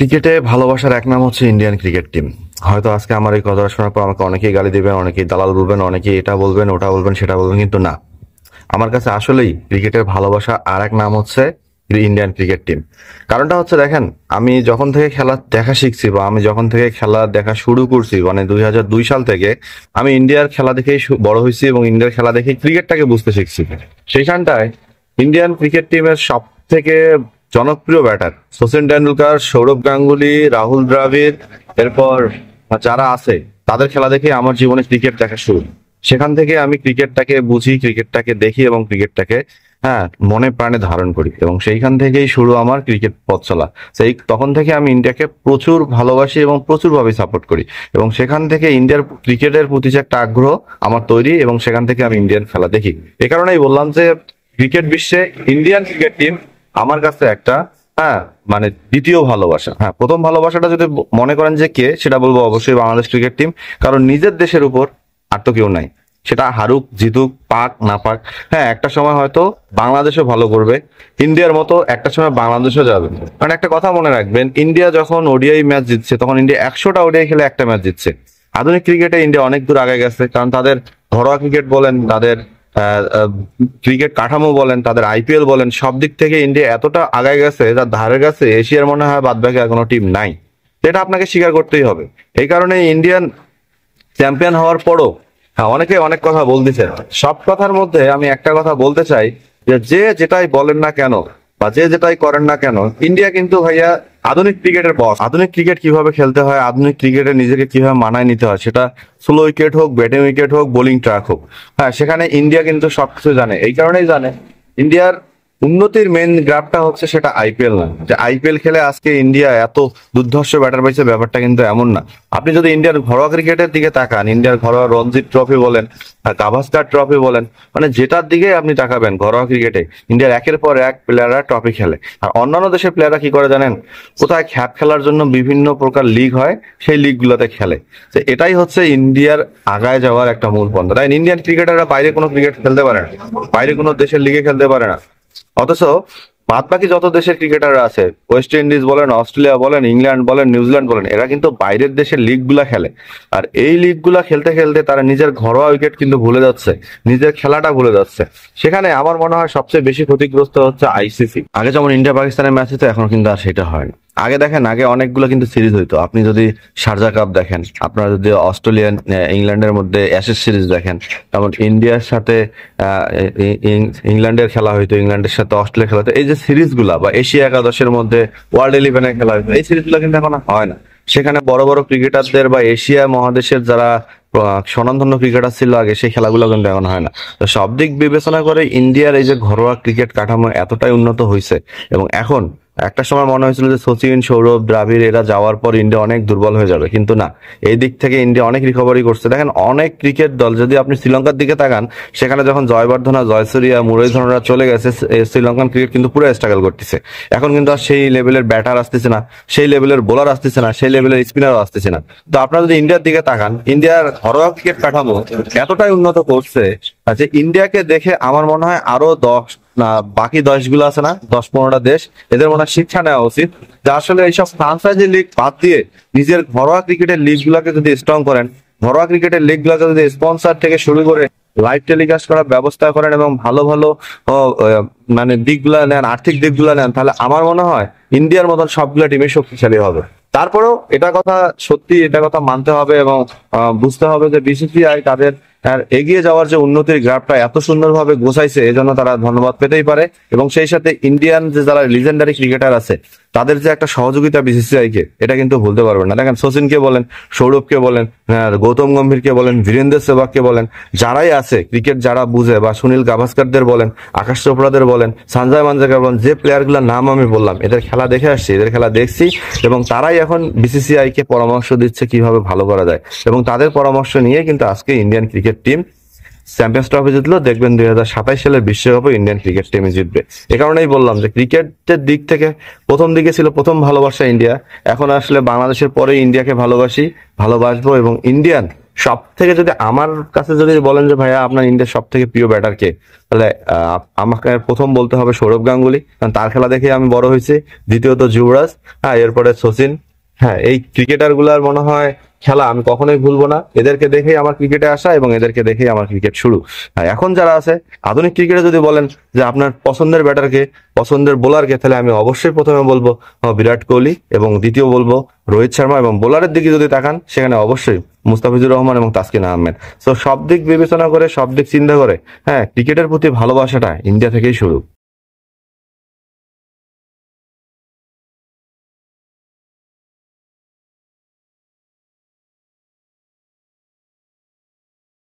ক্রিকেটে ভালোবাসার এক নাম হচ্ছে ইন্ডিয়ান ক্রিকেট টিম। হয়তো আজকে আমার এই কথাটা শোনার পর আমাকে অনেকেই গালি দিবেন, অনেকেই দালাল বলবেন, অনেকেই এটা বলবেন, ওটা বলবেন, সেটা বলবেন, কিন্তু না, আমার কাছে আসলেই ক্রিকেটের ভালোবাসা আর এক নাম হচ্ছে ইন্ডিয়ান ক্রিকেট টিম। কারণটা হচ্ছে, দেখেন, আমি যখন থেকে খেলা দেখা শিখছি বা আমি যখন থেকে খেলা দেখা শুরু করছি, মানে 2002 সাল থেকে আমি ইন্ডিয়ার খেলা দেখেই বড় হয়েছি এবং ইন্ডিয়ার খেলা দেখেই ক্রিকেটটাকে বুঝতে শিখছি। সেইখানটায় ইন্ডিয়ান ক্রিকেট টিমের সব থেকে জনপ্রিয় ব্যাটার সচিন টেন্ডুলকার, সৌরভ গাঙ্গুলি, রাহুল দ্রাবিড়, এরপর যারা আছে তাদের খেলা দেখে আমার জীবনে ক্রিকেট দেখা শুরু। সেখান থেকে আমি ক্রিকেটটাকে বুঝি, ক্রিকেটটাকে দেখি এবং ক্রিকেটটাকে মনে প্রাণে ধারণ করি, এবং সেইখান থেকেই শুরু আমার ক্রিকেট পথ চলা। সেই তখন থেকে আমি ইন্ডিয়াকে প্রচুর ভালোবাসি এবং প্রচুর ভাবে সাপোর্ট করি, এবং সেখান থেকে ইন্ডিয়ার ক্রিকেটের প্রতি যে একটা আগ্রহ আমার তৈরি, এবং সেখান থেকে আমি ইন্ডিয়ান খেলা দেখি। এ কারণেই বললাম যে ক্রিকেট বিশ্বে ইন্ডিয়ান ক্রিকেট টিম আমার কাছে একটা মানে দ্বিতীয় ভালোবাসা। প্রথম ভালোবাসাটা যদি মনে করেন যে কে, সেটা বলবো অবশ্যই বাংলাদেশ ক্রিকেট টিম। কারণ নিজের দেশের উপর আর তো কেউ নাই, সেটা হারুক জিতুক পাক না পাক। একটা সময় হয়তো বাংলাদেশও ভালো করবে, ইন্ডিয়ার মতো একটা সময় বাংলাদেশও যাবে। কারণ একটা কথা মনে রাখবেন, ইন্ডিয়া যখন ওডিআই ম্যাচ জিতছে তখন ইন্ডিয়া 100টা ওডিআই খেলে একটা ম্যাচ জিতছে। আধুনিক ক্রিকেটে ইন্ডিয়া অনেক দূর আগে গেছে, কারণ তাদের ঘরোয়া ক্রিকেট বলেন, তাদের ক্রিকেট কাঠামো বলেন, তাদের আইপিএল বলেন, সব দিক থেকে ইন্ডিয়া এতটা আগায় গেছে যার ধারের কাছে এশিয়ার মনে হয় বাদ বাকি আর কোনো টিম নাই। এটা আপনাকে স্বীকার করতেই হবে। এই কারণে ইন্ডিয়ান চ্যাম্পিয়ন হওয়ার পরও অনেকে অনেক কথা বলতেছে। সব কথার মধ্যে আমি একটা কথা বলতে চাই, যে যেটাই বলেন না কেন বা যে যেটাই করেন না কেন, ইন্ডিয়া কিন্তু ভাইয়া আধুনিক ক্রিকেটের বস। আধুনিক ক্রিকেট কিভাবে খেলতে হয়, আধুনিক ক্রিকেটে নিজেকে কিভাবে মানায় নিতে হয়, সেটা স্লো উইকেট হোক, ব্যাটিং উইকেট হোক, বোলিং ট্র্যাক হোক, সেখানে ইন্ডিয়া কিন্তু সবকিছু জানে। এই কারণেই জানে, ইন্ডিয়ার উন্নতির মেন গ্রাফটা হচ্ছে সেটা আইপিএল না। যে আইপিএল খেলে আজকে ইন্ডিয়া এত দুর্ধর্ষ ব্যাটার পাইছে, ব্যাপারটা কিন্তু এমন না। আপনি যদি ইন্ডিয়ার ঘরোয়া ক্রিকেটের দিকে তাকান, ইন্ডিয়ার ঘরোয়া রঞ্জি ট্রফি বলেন, গাভাস্কার ট্রফি বলেন, মানে যেটার দিকে আপনি তাকাবেন ঘরোয়া ক্রিকেটে ইন্ডিয়ার একের পর এক প্লেয়াররা ট্রফি খেলে। আর অন্যান্য দেশের প্লেয়াররা কি করে জানেন? কোথায় খ্যাপ খেলার জন্য বিভিন্ন প্রকার লিগ হয়, সেই লিগগুলোতে খেলে। তো এটাই হচ্ছে ইন্ডিয়ার আগায় যাওয়ার একটা মূল পন্থা। তাই ইন্ডিয়ান ক্রিকেটাররা বাইরে কোনো ক্রিকেট খেলতে পারে না, বাইরে কোনো দেশের লিগে খেলতে পারে না। অথচ বাদ বাকি যত দেশের ক্রিকেটাররা আছে, ওয়েস্ট ইন্ডিজ বলেন, অস্ট্রেলিয়া বলেন, ইংল্যান্ড বলেন, নিউজিল্যান্ড বলেন, এরা কিন্তু বাইরের দেশের লিগগুলা খেলে। আর এই লিগগুলা খেলতে খেলতে তারা নিজের ঘরোয়া উইকেট কিন্তু ভুলে যাচ্ছে, নিজের খেলাটা ভুলে যাচ্ছে। সেখানে আমার মনে হয় সবচেয়ে বেশি ক্ষতিগ্রস্ত হচ্ছে আইসিসি। আগে যেমন ইন্ডিয়া পাকিস্তানের ম্যাচ হতো, এখন কিন্তু আর সেটা হয় না। আগে দেখেন, আগে অনেকগুলো কিন্তু সিরিজ হইতো। আপনি যদি শারজা কাপ দেখেন, আপনারা যদি অস্ট্রেলিয়ান ইংল্যান্ডের মধ্যে অ্যাশেজ সিরিজ দেখেন, যেমন ইন্ডিয়ার সাথে ইংল্যান্ডের খেলা হইতো, ইংল্যান্ডের সাথে অস্ট্রেলিয়া খেলা হতো। এই যে সিরিজগুলা বা এশিয়া একাদশের মধ্যে ওয়ার্ল্ড 11-এর খেলা হইতো, এই সিরিজগুলো কিন্তু এখন হয় না। সেখানে বড় বড় ক্রিকেটারদের বা এশিয়া মহাদেশের যারা স্বনামধন্য ক্রিকেটার ছিল আগে, সেই খেলাগুলো কিন্তু এখন হয় না। তো সব দিক বিবেচনা করে ইন্ডিয়ার এই যে ঘরোয়া ক্রিকেট কাঠামো এতটাই উন্নত হয়েছে, এবং এখন একটা সময় মনে হয়েছিল যে সচিন, সৌরভ, দ্রাবিড় এরা যাওয়ার পর ইন্ডিয়া অনেক দুর্বল হয়ে যাবে, কিন্তু না, এই দিক থেকে ইন্ডিয়া অনেক রিকভারি করছে। দেখেন, অনেক ক্রিকেট দল, যদি আপনি শ্রীলঙ্কার দিকে তাকান, সেখানে যখন জয়বর্ধনা, জয়সূরিয়া, মুরলীধরনরা চলে গেছে, শ্রীলঙ্কান ক্রিকেট কিন্তু পুরো স্ট্রাগল করতেছে। এখন কিন্তু আর সেই লেভেলের ব্যাটার আসতেছে না, সেই লেভেলের বোলার আসতেছে না, সেই লেভেলের স্পিনারও আসতেছে না। তো আপনারা যদি ইন্ডিয়ার দিকে তাকান, ইন্ডিয়ার ঘরোয়া ক্রিকেট কাঠামো এতটাই উন্নত করছে যে ইন্ডিয়াকে দেখে আমার মনে হয় আরো বাকি দেশগুলো আছে না, 10-15টা দেশ, এদের মনে হয় শিক্ষা নেওয়া উচিত যে আসলে এইসব ফ্রাঞ্চাইজি লিগ বাদ দিয়ে নিজের ঘরোয়া ক্রিকেটের লিগ গুলাকে যদি স্ট্রং করেন, ঘরোয়া ক্রিকেটের লিগ গুলাকে যদি স্পন্সর থেকে শুরু করে লাইভ টেলিকাস্ট করার ব্যবস্থা করেন এবং ভালো ভালো মানে দিকগুলা নেন, আর্থিক দিকগুলা নেন, তাহলে আমার মনে হয় ইন্ডিয়ার মতন সবগুলা টিমে শক্তিশালী হবে। তারপরেও এটা কথা সত্যি, এটা কথা মানতে হবে এবং বুঝতে হবে যে বিসিসিআই তাদের এগিয়ে যাওয়ার যে উন্নতির গ্রাফটা এত সুন্দরভাবে গোছাইছে, এজন্য তারা ধন্যবাদ পেতেই পারে। এবং সেই সাথে ইন্ডিয়ান যে যারা লিজেন্ডারি ক্রিকেটার আছে, তাদের যে একটা সহযোগিতা বিসিসিআই কে, এটা কিন্তু ভুলতে পারবেন না। দেখেন, সচিনকে বলেন, সৌরভকে বলেন, গৌতম গম্ভীরকে বলেন, বীরেন্দ্র সেহবাগকে বলেন, যারাই আছে ক্রিকেট যারা বুঝে, বা সুনীল গাভাস্কারদের বলেন, আকাশ চোপড়াদের বলেন, সঞ্জয় মাঞ্জাকার বলেন, যে প্লেয়ারগুলোর নাম আমি বললাম, এদের খেলা দেখে আসছি, এদের খেলা দেখছি, এবং তারাই এখন বিসিসিআই কে পরামর্শ দিচ্ছে কিভাবে ভালো করা যায়। এবং তাদের পরামর্শ নিয়ে কিন্তু আজকে Indian cricket team champions trophy জিতলো। দেখবেন 2027 সালের বিশ্বকাপে ইন্ডিয়ান ক্রিকেট টিমে জিতবে। এ কারণেই বললাম যে ক্রিকেটের দিক থেকে প্রথম দিকে ছিল প্রথম ভালোবাসা ইন্ডিয়া, এখন আসলে বাংলাদেশের পরে ইন্ডিয়াকে ভালোবাসবো এবং ইন্ডিয়ান সব থেকে যদি আমার কাছে যদি বলেন যে ভাইয়া আপনার ইন্ডিয়ার সব থেকে প্রিয় ব্যাটার কে, তাহলে আমাকে প্রথম বলতে হবে সৌরভ গাঙ্গুলি, কারণ তার খেলা দেখে আমি বড় হয়েছি। দ্বিতীয়ত যুবরাজ, হ্যাঁ, এরপরে সচিন। হ্যাঁ, এই ক্রিকেটার গুলার মনে হয় খেলা আমি কখনোই ভুলবো না। এদেরকে দেখেই আমার ক্রিকেটে আসা এবং এদেরকে দেখেই আমার ক্রিকেট শুরু। আর এখন যারা আছে আধুনিক ক্রিকেটে যদি বলেন যে আপনার পছন্দের ব্যাটারকে, পছন্দের বোলারকে, তাহলে আমি অবশ্যই প্রথমে বলবো বিরাট কোহলি এবং দ্বিতীয় বলবো রোহিত শর্মা, এবং বোলারের দিকে যদি তাকান সেখানে অবশ্যই মুস্তাফিজুর রহমান এবং তাসকিন আহমেদ। তো সব দিক বিবেচনা করে, সব দিক চিন্তা করে, হ্যাঁ, ক্রিকেটের প্রতি ভালোবাসাটা ইন্ডিয়া থেকেই শুরু।